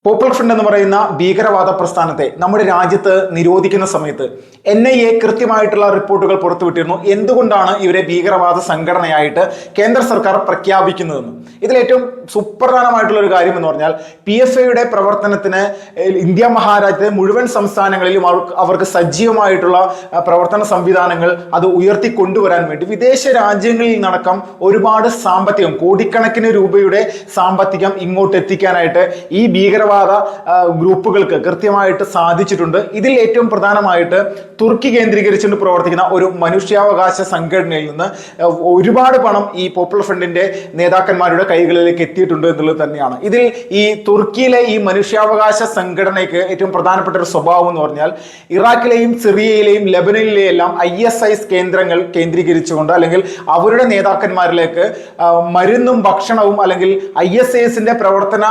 Popular front എന്ന് പറയുന്ന ഭീകരവാദ പ്രസ്ഥാനത്തെ നമ്മുടെ രാജ്യത്ത് നിരോധിക്കുന്ന സമയത്ത് NIA കൃത്യമായിട്ടുള്ള റിപ്പോർട്ടുകൾ പുറത്തുവിട്ടിരുന്നു. എന്തുകൊണ്ടാണ് ഇവരെ ഭീകരവാദ സംഘടനയായിട്ട് കേന്ദ്ര സർക്കാർ പ്രഖ്യാപിക്കുന്നതെന്ന്. ഇതിലേറ്റവും സുപ്രധാനമായിട്ടുള്ള ഒരു കാര്യം എന്ന് പറഞ്ഞാൽ PFIയുടെ പ്രവർത്തനത്തിന് ഇന്ത്യ മഹാരാജ്യത്തെ മുഴുവൻ സംസ്ഥാനങ്ങളിലും അവർക്ക് സജീവമായിട്ടുള്ള പ്രവർത്തന സംവിധാനങ്ങൾ അത് ഉയർത്തിക്കൊണ്ടുവരാൻ വേണ്ടി വിദേശ രാജ്യങ്ങളിൽ നടക്കം ഒരുപാട് സാമ്പത്തികം, കോടിക്കണക്കിന് രൂപയുടെ സാമ്പത്തികം ഇങ്ങോട്ട് എത്തിക്കാനായിട്ട് ഈ ഭീകരവാദ ഗ്രൂപ്പുകൾക്ക് കൃത്യമായിട്ട് സാധിച്ചിട്ടുണ്ട്. ഇതിൽ ഏറ്റവും പ്രധാനമായിട്ട് തുർക്കി കേന്ദ്രീകരിച്ചുകൊണ്ട് പ്രവർത്തിക്കുന്ന ഒരു മനുഷ്യാവകാശ സംഘടനയിൽ നിന്ന് ഒരുപാട് പണം ഈ പോപ്പുലർ ഫ്രണ്ടിന്റെ നേതാക്കന്മാരുടെ കൈകളിലേക്ക് എത്തിയിട്ടുണ്ട് എന്നുള്ളത് തന്നെയാണ്. ഇതിൽ ഈ തുർക്കിയിലെ ഈ മനുഷ്യാവകാശ സംഘടനയ്ക്ക് ഏറ്റവും പ്രധാനപ്പെട്ട ഒരു സ്വഭാവം എന്ന് പറഞ്ഞാൽ ഇറാഖിലെയും സിറിയയിലെയും ലെബനനിലെയും എല്ലാം ISIS കേന്ദ്രങ്ങൾ കേന്ദ്രീകരിച്ചുകൊണ്ട് അല്ലെങ്കിൽ അവരുടെ നേതാക്കന്മാരിലേക്ക് മരുന്നും ഭക്ഷണവും അല്ലെങ്കിൽ ISISന്റെ പ്രവർത്തന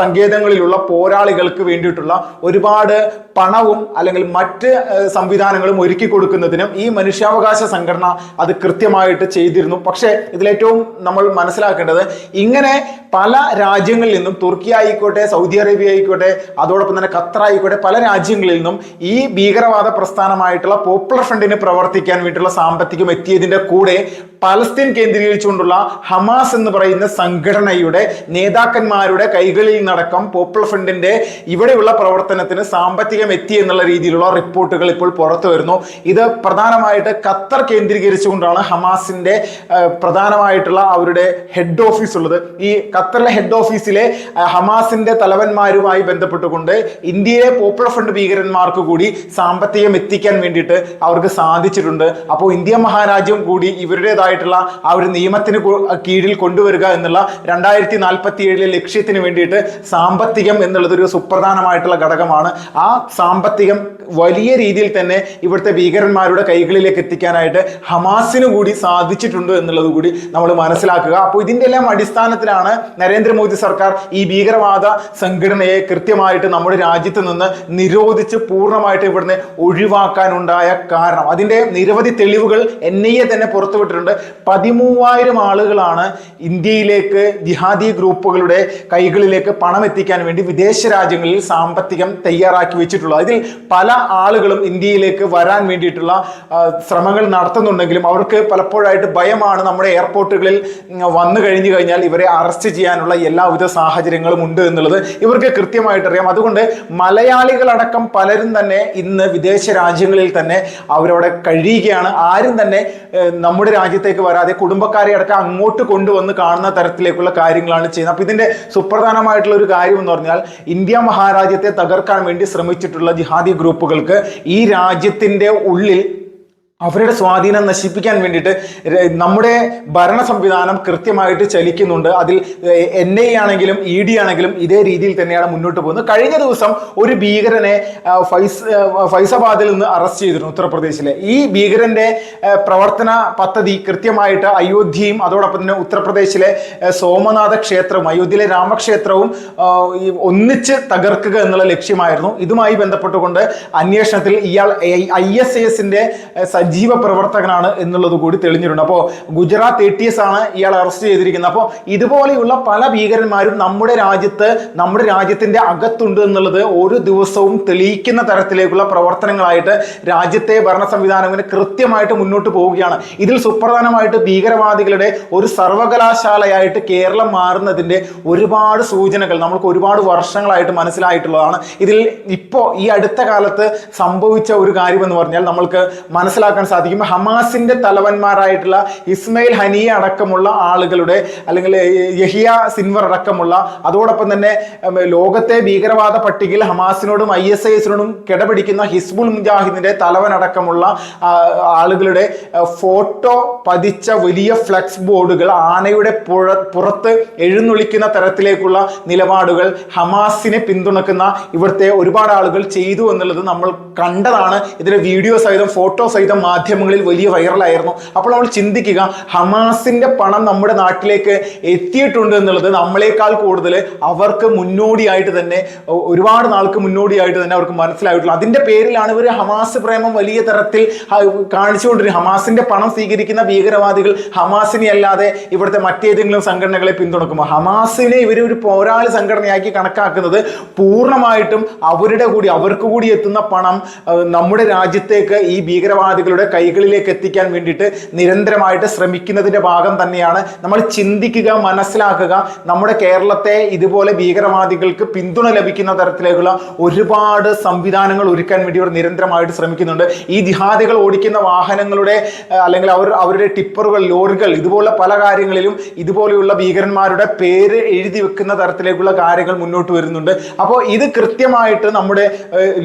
സങ്കേതങ്ങളിലുള്ള പോരാളികൾക്ക് വേണ്ടിയിട്ടുള്ള ഒരുപാട് പണവും അല്ലെങ്കിൽ മറ്റ് സംവിധാനങ്ങളും ഒരുക്കി കൊടുക്കുന്നതിനും ഈ മനുഷ്യാവകാശ സംഘടന അത് കൃത്യമായിട്ട് ചെയ്തിരുന്നു. പക്ഷേ ഇതിലേറ്റവും നമ്മൾ മനസ്സിലാക്കേണ്ടത് ഇങ്ങനെ പല രാജ്യങ്ങളിൽ നിന്നും, തുർക്കി ആയിക്കോട്ടെ, സൗദി അറേബ്യ ആയിക്കോട്ടെ, അതോടൊപ്പം തന്നെ ഖത്തർ ആയിക്കോട്ടെ, പല രാജ്യങ്ങളിൽ നിന്നും ഈ ഭീകരവാദ പ്രസ്ഥാനമായിട്ടുള്ള പോപ്പുലർ ഫ്രണ്ടിന് പ്രവർത്തിക്കാൻ വേണ്ടിയിട്ടുള്ള സാമ്പത്തികം എത്തിയതിന്റെ കൂടെ പലസ്തീൻ കേന്ദ്രീകരിച്ചുകൊണ്ടുള്ള ഹമാസ് എന്ന് പറയുന്ന സംഘടനയുടെ നേതാക്കന്മാരുടെ കൈകളിൽ നടക്കം പോപ്പുലർ ഫ്രണ്ടിന്റെ ഇവിടെയുള്ള പ്രവർത്തനത്തിന് സാമ്പത്തികം എത്തി എന്നുള്ള രീതിയിലുള്ള റിപ്പോർട്ടുകൾ ഇപ്പോൾ പുറത്തു വരുന്നു. ഇത് പ്രധാനമായിട്ട് ഖത്തർ കേന്ദ്രീകരിച്ചുകൊണ്ടാണ് ഹമാസിന്റെ പ്രധാനമായിട്ടുള്ള അവരുടെ ഹെഡ് ഓഫീസ് ഉള്ളത്. ഈ ഖത്തറിലെ ഹെഡ് ഓഫീസിലെ ഹമാസിന്റെ തലവന്മാരുമായി ബന്ധപ്പെട്ടുകൊണ്ട് ഇന്ത്യയിലെ പോപ്പുലർ ഫ്രണ്ട് ഭീകരന്മാർക്ക് കൂടി സാമ്പത്തികം എത്തിക്കാൻ വേണ്ടിയിട്ട് അവർക്ക് സാധിച്ചിട്ടുണ്ട്. അപ്പോൾ ഇന്ത്യ മഹാരാജ്യം കൂടി ഇവരുടേതായിട്ടുള്ള ആ ഒരു നിയമത്തിന് കീഴിൽ കൊണ്ടുവരിക എന്നുള്ള 2047 ലക്ഷ്യത്തിന് വേണ്ടിയിട്ട് സാമ്പത്തികം എന്നുള്ളത് ഒരു സുപ്രധാനമായിട്ടുള്ള ഘടകമാണ്. ആ സാമ്പത്തികം വലിയ രീതിയിൽ തന്നെ ഇവിടുത്തെ ഭീകരന്മാരുടെ കൈകളിലേക്ക് എത്തിക്കാനായിട്ട് ഹമാസിന് കൂടി സാധിച്ചിട്ടുണ്ട് എന്നുള്ളത് കൂടി നമ്മൾ മനസ്സിലാക്കുക. അപ്പോൾ ഇതിൻ്റെ എല്ലാം അടിസ്ഥാനത്തിലാണ് നരേന്ദ്രമോദി സർക്കാർ ഈ ഭീകരവാദ സംഘടനയെ കൃത്യമായിട്ട് നമ്മുടെ രാജ്യത്ത് നിന്ന് നിരോധിച്ച് പൂർണ്ണമായിട്ട് ഇവിടുന്ന് ഒഴിവാക്കാനുണ്ടായ കാരണം. അതിൻ്റെ നിരവധി തെളിവുകൾ NIA തന്നെ പുറത്തുവിട്ടിട്ടുണ്ട്. 13,000 ആളുകളാണ് ഇന്ത്യയിലേക്ക് ജിഹാദി ഗ്രൂപ്പുകളുടെ കൈകളിലേക്ക് പണം എത്തിക്കാൻ വേണ്ടി വിദേശ രാജ്യങ്ങളിൽ സാമ്പത്തികം തയ്യാറാക്കി വെച്ചിട്ടുള്ളത്. ഇതിൽ പല ആളുകളും ഇന്ത്യയിലേക്ക് വരാൻ വേണ്ടിയിട്ടുള്ള ശ്രമങ്ങൾ നടത്തുന്നുണ്ടെങ്കിലും അവർക്ക് പലപ്പോഴായിട്ട് ഭയമാണ്. നമ്മുടെ എയർപോർട്ടുകളിൽ വന്നു കഴിഞ്ഞു കഴിഞ്ഞാൽ ഇവരെ അറസ്റ്റ് ചെയ്യാനുള്ള എല്ലാവിധ സാഹചര്യങ്ങളും ഉണ്ട് എന്നുള്ളത് ഇവർക്ക് കൃത്യമായിട്ട് അറിയാം. അതുകൊണ്ട് മലയാളികളടക്കം പലരും തന്നെ ഇന്ന് വിദേശ രാജ്യങ്ങളിൽ തന്നെ അവരവിടെ കഴിയുകയാണ്. ആരും തന്നെ നമ്മുടെ രാജ്യത്തേക്ക് വരാതെ കുടുംബക്കാരെ അടക്കം അങ്ങോട്ട് കൊണ്ടുവന്ന് കാണുന്ന തരത്തിലേക്കുള്ള കാര്യങ്ങളാണ് ചെയ്യുന്നത്. അപ്പോൾ ഇതിന്റെ സുപ്രധാനമായിട്ടുള്ള ഒരു കാര്യം എന്ന് പറഞ്ഞാൽ ഇന്ത്യ മഹാരാജ്യത്തെ തകർക്കാൻ വേണ്ടി ശ്രമിച്ചിട്ടുള്ള ജിഹാദി ഗ്രൂപ്പുകൾക്ക് ഈ രാജ്യത്തിന്റെ ഉള്ളിൽ അവരുടെ സ്വാധീനം നശിപ്പിക്കാൻ വേണ്ടിയിട്ട് നമ്മുടെ ഭരണ സംവിധാനം കൃത്യമായിട്ട് ചലിക്കുന്നുണ്ട്. അതിൽ NIA ആണെങ്കിലും ED ആണെങ്കിലും ഇതേ രീതിയിൽ തന്നെയാണ് മുന്നോട്ട് പോകുന്നത്. കഴിഞ്ഞ ദിവസം ഒരു ഭീകരനെ ഫൈസാബാദിൽ നിന്ന് അറസ്റ്റ് ചെയ്തിരുന്നു, ഉത്തർപ്രദേശിലെ. ഈ ഭീകരന്റെ പ്രവർത്തന പദ്ധതി കൃത്യമായിട്ട് അയോധ്യയും അതോടൊപ്പം തന്നെ ഉത്തർപ്രദേശിലെ സോമനാഥ ക്ഷേത്രവും അയോധ്യയിലെ രാമക്ഷേത്രവും ഒന്നിച്ച് തകർക്കുക എന്നുള്ള ലക്ഷ്യമായിരുന്നു. ഇതുമായി ബന്ധപ്പെട്ടുകൊണ്ട് അന്വേഷണത്തിൽ ഇയാൾ ISISന്റെ സജീവ പ്രവർത്തകനാണ് എന്നുള്ളത് കൂടി തെളിഞ്ഞിട്ടുണ്ട്. അപ്പോൾ ഗുജറാത്ത് ATS ആണ് ഇയാൾ അറസ്റ്റ് ചെയ്തിരിക്കുന്നത്. അപ്പോൾ ഇതുപോലെയുള്ള പല ഭീകരന്മാരും നമ്മുടെ രാജ്യത്തിന്റെ അകത്തുണ്ട് എന്നുള്ളത് ഓരോ ദിവസവും തെളിയിക്കുന്ന തരത്തിലേക്കുള്ള പ്രവർത്തനങ്ങളായിട്ട് രാജ്യത്തെ ഭരണ സംവിധാനത്തിന് കൃത്യമായിട്ട് മുന്നോട്ട് പോവുകയാണ്. ഇതിൽ സുപ്രധാനമായിട്ട് ഭീകരവാദികളുടെ ഒരു സർവകലാശാലയായിട്ട് കേരളം മാറുന്നതിന്റെ ഒരുപാട് സൂചനകൾ നമുക്ക് ഒരുപാട് വർഷങ്ങളായിട്ട് മനസ്സിലായിട്ടുള്ളതാണ്. ഇതിൽ ഇപ്പോൾ ഈ അടുത്ത കാലത്ത് സംഭവിച്ച ഒരു കാര്യമെന്ന് പറഞ്ഞാൽ നമ്മൾക്ക് മനസ്സിലാക്കാൻ സാധിക്കും. ഹമാസിന്റെ തലവന്മാരായിട്ടുള്ള ഇസ്മയിൽ ഹനിയ അടക്കമുള്ള ആളുകളുടെ അല്ലെങ്കിൽ യഹിയ സിൻവർ അടക്കമുള്ള അതോടൊപ്പം തന്നെ ലോകത്തെ ഭീകരവാദ പട്ടികയിൽ ഹമാസിനോടും ISISനോടും കിടപിടിക്കുന്ന ഹിസ്ബുൾ മുജാഹിദിന്റെ തലവനടക്കമുള്ള ആളുകളുടെ ഫോട്ടോ പതിച്ച വലിയ ഫ്ലെക്സ് ബോർഡുകൾ ആനയുടെ പുറത്ത് എഴുന്നള്ളിക്കുന്ന തരത്തിലേക്കുള്ള നിലപാടുകൾ ഹമാസിനെ പിന്തുണക്കുന്ന ഇവിടുത്തെ ഒരുപാട് ആളുകൾ ചെയ്തു എന്നുള്ളത് നമ്മൾ കണ്ടതാണ്. ഇതിന്റെ വീഡിയോ സഹിതം ഫോട്ടോ സഹിതം മാധ്യമങ്ങളിൽ വലിയ വൈറലായിരുന്നു. അപ്പോൾ നമ്മൾ ചിന്തിക്കുക, ഹമാസിന്റെ പണം നമ്മുടെ നാട്ടിലേക്ക് എത്തിയിട്ടുണ്ട് എന്നുള്ളത് നമ്മളെക്കാൾ കൂടുതൽ അവർക്ക് മുന്നോടിയായിട്ട് തന്നെ, ഒരുപാട് നാൾക്ക് മുന്നോടിയായിട്ട് തന്നെ അവർക്ക് മനസ്സിലായിട്ടുള്ളൂ. അതിന്റെ പേരിലാണ് ഇവർ ഹമാസ് പ്രേമം വലിയ തരത്തിൽ കാണിച്ചുകൊണ്ടിരിക്കുന്നത്. ഹമാസിന്റെ പണം സ്വീകരിക്കുന്ന ഭീകരവാദികൾ ഹമാസിനെ അല്ലാതെ ഇവിടുത്തെ മറ്റേതെങ്കിലും സംഘടനകളെ പിന്തുണക്കുമോ? ഹമാസിനെ ഇവർ ഒരു പോരാളി സംഘടനയാക്കി കണക്കാക്കുന്നത് പൂർണ്ണമായിട്ടും അവർക്ക് കൂടി എത്തുന്ന പണം നമ്മുടെ രാജ്യത്തേക്ക് ഈ ഭീകരവാദികളുടെ കൈകളിലേക്ക് എത്തിക്കാൻ വേണ്ടിയിട്ട് നിരന്തരമായിട്ട് ശ്രമിക്കുന്നതിന്റെ ഭാഗം തന്നെയാണ്. നമ്മൾ ചിന്തിക്കുക, മനസ്സിലാക്കുക, നമ്മുടെ കേരളത്തെ ഇതുപോലെ ഭീകരവാദികൾക്ക് പിന്തുണ ലഭിക്കുന്ന തരത്തിലേക്കുള്ള ഒരുപാട് സംവിധാനങ്ങൾ ഒരുക്കാൻ വേണ്ടി അവർ നിരന്തരമായിട്ട് ശ്രമിക്കുന്നുണ്ട്. ഈ ജിഹാദികൾ ഓടിക്കുന്ന വാഹനങ്ങളുടെ അല്ലെങ്കിൽ അവരുടെ ടിപ്പറുകൾ, ലോറികൾ, ഇതുപോലുള്ള പല കാര്യങ്ങളിലും ഇതുപോലെയുള്ള ഭീകരന്മാരുടെ പേര് എഴുതി വെക്കുന്ന തരത്തിലേക്കുള്ള കാര്യങ്ങൾ മുന്നോട്ട് വരുന്നുണ്ട്. അപ്പോൾ ഇത് കൃത്യമായിട്ട് നമ്മുടെ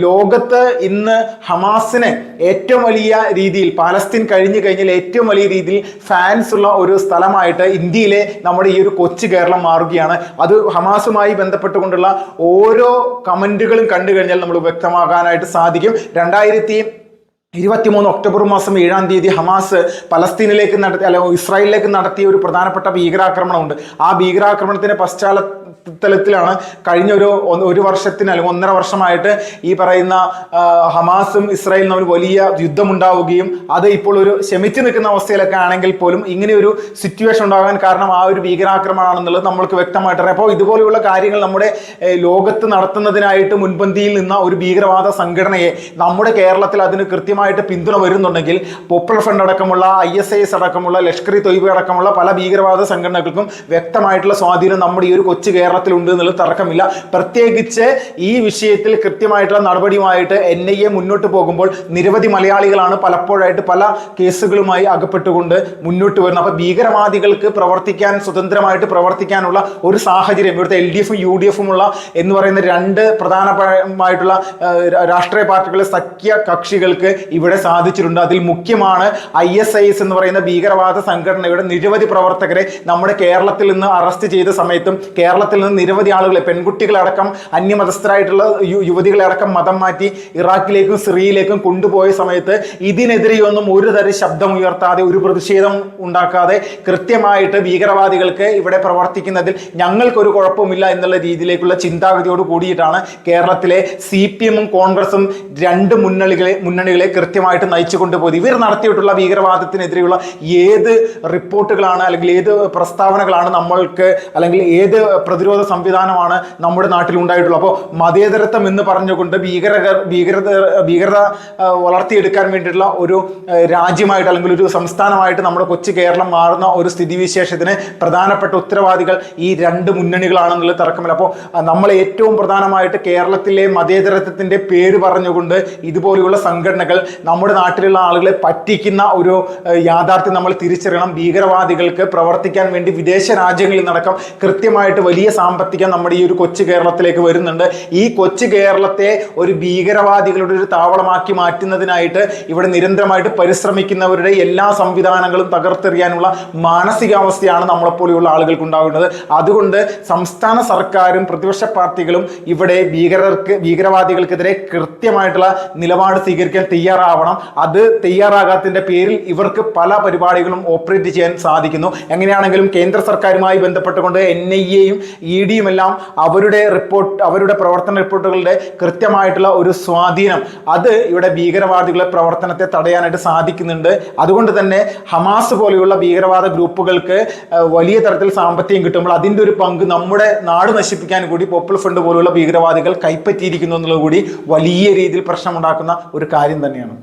ലോകത്ത് ഇന്ന് ഹമാസിന് ഏറ്റവും വലിയ രീതിയിൽ, പാലസ്തീൻ കഴിഞ്ഞു കഴിഞ്ഞാൽ ഏറ്റവും വലിയ രീതിയിൽ ഫാൻസ് ഉള്ള ഒരു സ്ഥലമായിട്ട് ഇന്ത്യയിലെ നമ്മുടെ ഈ ഒരു കൊച്ചു കേരളം മാറുകയാണ്. അത് ഹമാസുമായി ബന്ധപ്പെട്ടുകൊണ്ടുള്ള ഓരോ കമന്റുകളും കണ്ടു കഴിഞ്ഞാൽ നമ്മൾ വ്യക്തമാകാനായിട്ട് സാധിക്കും. 2023 ഒക്ടോബർ മാസം 7-ാം തീയതി ഹമാസ് പലസ്തീനിലേക്ക് ഇസ്രായേലിലേക്ക് നടത്തിയ ഒരു പ്രധാനപ്പെട്ട ഭീകരാക്രമണമുണ്ട്. ആ ഭീകരാക്രമണത്തിന്റെ പശ്ചാത്തലത്തിലാണ് കഴിഞ്ഞ ഒരു വർഷത്തിന് അല്ലെങ്കിൽ 1.5 വർഷമായിട്ട് ഈ പറയുന്ന ഹമാസും ഇസ്രായേലും തമ്മിൽ വലിയ യുദ്ധമുണ്ടാവുകയും അത് ഇപ്പോൾ ഒരു ശമിച്ചു നിൽക്കുന്ന അവസ്ഥയിലൊക്കെ ആണെങ്കിൽ പോലും ഇങ്ങനെ ഒരു സിറ്റുവേഷൻ ഉണ്ടാകാൻ കാരണം ആ ഒരു ഭീകരാക്രമണമാണെന്നുള്ളത് നമ്മൾക്ക് വ്യക്തമായിട്ട് അറിയാം. അപ്പോൾ ഇതുപോലെയുള്ള കാര്യങ്ങൾ നമ്മുടെ ലോകത്ത് നടത്തുന്നതിനായിട്ട് മുൻപന്തിയിൽ നിന്ന ഒരു ഭീകരവാദ സംഘടനയെ നമ്മുടെ കേരളത്തിൽ അതിന് കൃത്യമായിട്ട് പിന്തുണ വരുന്നുണ്ടെങ്കിൽ പോപ്പുലർ ഫ്രണ്ട് അടക്കമുള്ള ISIS അടക്കമുള്ള ലഷ്കർ-ഇ-തൊയ്ബ അടക്കമുള്ള പല ഭീകരവാദ സംഘടനകൾക്കും വ്യക്തമായിട്ടുള്ള സ്വാധീനം നമ്മുടെ ഈ ഒരു കൊച്ചു കേരളത്തിലുണ്ട് എന്നുള്ളത് തർക്കമില്ല. പ്രത്യേകിച്ച് ഈ വിഷയത്തിൽ കൃത്യമായിട്ടുള്ള നടപടിയുമായിട്ട് NIA മുന്നോട്ട് പോകുമ്പോൾ നിരവധി മലയാളികളാണ് പലപ്പോഴായിട്ട് പല കേസുകളുമായി അകപ്പെട്ടുകൊണ്ട് മുന്നോട്ട് വരുന്നത്. അപ്പോൾ ഭീകരവാദികൾക്ക് സ്വതന്ത്രമായിട്ട് പ്രവർത്തിക്കാനുള്ള ഒരു സാഹചര്യം ഇവിടുത്തെ LDF-ഉം UDF-ഉം എന്ന് പറയുന്ന രണ്ട് പ്രധാനമായിട്ടുള്ള രാഷ്ട്രീയ പാർട്ടികളുടെ സഖ്യ കക്ഷികൾക്ക് ഇവിടെ സാധിച്ചിട്ടുണ്ട്. അതിൽ മുഖ്യമാണ് ISIS എന്ന് പറയുന്ന ഭീകരവാദ സംഘടനയുടെ നിരവധി പ്രവർത്തകരെ നമ്മുടെ കേരളത്തിൽ നിന്ന് അറസ്റ്റ് ചെയ്ത സമയത്തും കേരളത്തിൽ നിന്ന് നിരവധി ആളുകളെ, പെൺകുട്ടികളടക്കം, അന്യമതസ്ഥരായിട്ടുള്ള യുവതികളെ അടക്കം മതം മാറ്റി ഇറാഖിലേക്കും സിറിയയിലേക്കും കൊണ്ടുപോയ സമയത്ത് ഇതിനെതിരെയൊന്നും ഒരു തരം ശബ്ദം ഉയർത്താതെ, ഒരു പ്രതിഷേധം ഉണ്ടാക്കാതെ കൃത്യമായിട്ട് ഭീകരവാദികൾക്ക് ഇവിടെ പ്രവർത്തിക്കുന്നതിൽ ഞങ്ങൾക്കൊരു കുഴപ്പമില്ല എന്നുള്ള രീതിയിലേക്കുള്ള ചിന്താഗതിയോട് കൂടിയിട്ടാണ് കേരളത്തിലെ CPM-ഉം കോൺഗ്രസും രണ്ട് മുന്നണികളെ കൃത്യമായിട്ട് നയിച്ചു കൊണ്ടുപോയത്. ഇവർ നടത്തിയിട്ടുള്ള ഭീകരവാദത്തിനെതിരെയുള്ള ഏത് റിപ്പോർട്ടുകളാണ് അല്ലെങ്കിൽ ഏത് പ്രസ്താവനകളാണ് നമ്മൾക്ക്, അല്ലെങ്കിൽ ഏത് പ്രതിരോധ സംവിധാനമാണ് നമ്മുടെ നാട്ടിൽ ഉണ്ടായിട്ടുള്ളത്? അപ്പോൾ മതേതരത്വം എന്ന് പറഞ്ഞുകൊണ്ട് ഭീകരത വളർത്തിയെടുക്കാൻ വേണ്ടിയിട്ടുള്ള ഒരു രാജ്യമായിട്ട് അല്ലെങ്കിൽ ഒരു സംസ്ഥാനമായിട്ട് നമ്മുടെ കൊച്ചു കേരളം മാറുന്ന ഒരു സ്ഥിതിവിശേഷത്തിന് പ്രധാനപ്പെട്ട ഉത്തരവാദികൾ ഈ രണ്ട് മുന്നണികളാണെന്നുള്ള തർക്കമില്ല. അപ്പോൾ നമ്മൾ ഏറ്റവും പ്രധാനമായിട്ട് കേരളത്തിലെ മതേതരത്വത്തിന്റെ പേര് പറഞ്ഞുകൊണ്ട് ഇതുപോലെയുള്ള സംഘടനകൾ നമ്മുടെ നാട്ടിലുള്ള ആളുകളെ പറ്റിക്കുന്ന ഒരു യാഥാർത്ഥ്യം നമ്മൾ തിരിച്ചറിയണം. ഭീകരവാദികൾക്ക് പ്രവർത്തിക്കാൻ വേണ്ടി വിദേശ രാജ്യങ്ങളിൽ നടക്കം കൃത്യമായിട്ട് വലിയ സാമ്പത്തികം നമ്മുടെ ഈ ഒരു കൊച്ചു കേരളത്തിലേക്ക് വരുന്നുണ്ട്. ഈ കൊച്ചു കേരളത്തെ ഒരു ഭീകരവാദികളുടെ ഒരു താവളമാക്കി മാറ്റുന്നതിനായിട്ട് ഇവിടെ നിരന്തരമായിട്ട് പരിശ്രമിക്കുന്നവരുടെ എല്ലാ സംവിധാനങ്ങളും തകർത്തെറിയാനുള്ള മാനസികാവസ്ഥയാണ് നമ്മളെപ്പോലെയുള്ള ആളുകൾക്ക് ഉണ്ടാകുന്നത്. അതുകൊണ്ട് സംസ്ഥാന സർക്കാരും പ്രതിപക്ഷ പാർട്ടികളും ഇവിടെ ഭീകരവാദികൾക്കെതിരെ കൃത്യമായിട്ടുള്ള നിലപാട് സ്വീകരിക്കാൻ തയ്യാറാവണം. അത് തയ്യാറാകാത്തതിന്റെ പേരിൽ ഇവർക്ക് പല പരിപാടികളും ഓപ്പറേറ്റ് ചെയ്യാൻ സാധിക്കുന്നു. എങ്ങനെയാണെങ്കിലും കേന്ദ്ര സർക്കാരുമായി ബന്ധപ്പെട്ടുകൊണ്ട് NIA-യും ED-യും എല്ലാം അവരുടെ പ്രവർത്തന റിപ്പോർട്ടുകളുടെ കൃത്യമായിട്ടുള്ള ഒരു സ്വാധീനം അത് ഇവിടെ ഭീകരവാദികളുടെ പ്രവർത്തനത്തെ തടയാനായിട്ട് സാധിക്കുന്നുണ്ട്. അതുകൊണ്ട് തന്നെ ഹമാസ് പോലെയുള്ള ഭീകരവാദ ഗ്രൂപ്പുകൾക്ക് വലിയ തരത്തിൽ സാമ്പത്തികം കിട്ടുമ്പോൾ അതിൻ്റെ ഒരു പങ്ക് നമ്മുടെ നാട് നശിപ്പിക്കാൻ കൂടി പോപ്പുലർ ഫ്രണ്ട് പോലുള്ള ഭീകരവാദികൾ കൈപ്പറ്റിയിരിക്കുന്നു എന്നുള്ളത് കൂടി വലിയ രീതിയിൽ പ്രശ്നമുണ്ടാക്കുന്ന ഒരു കാര്യം തന്നെയാണ്.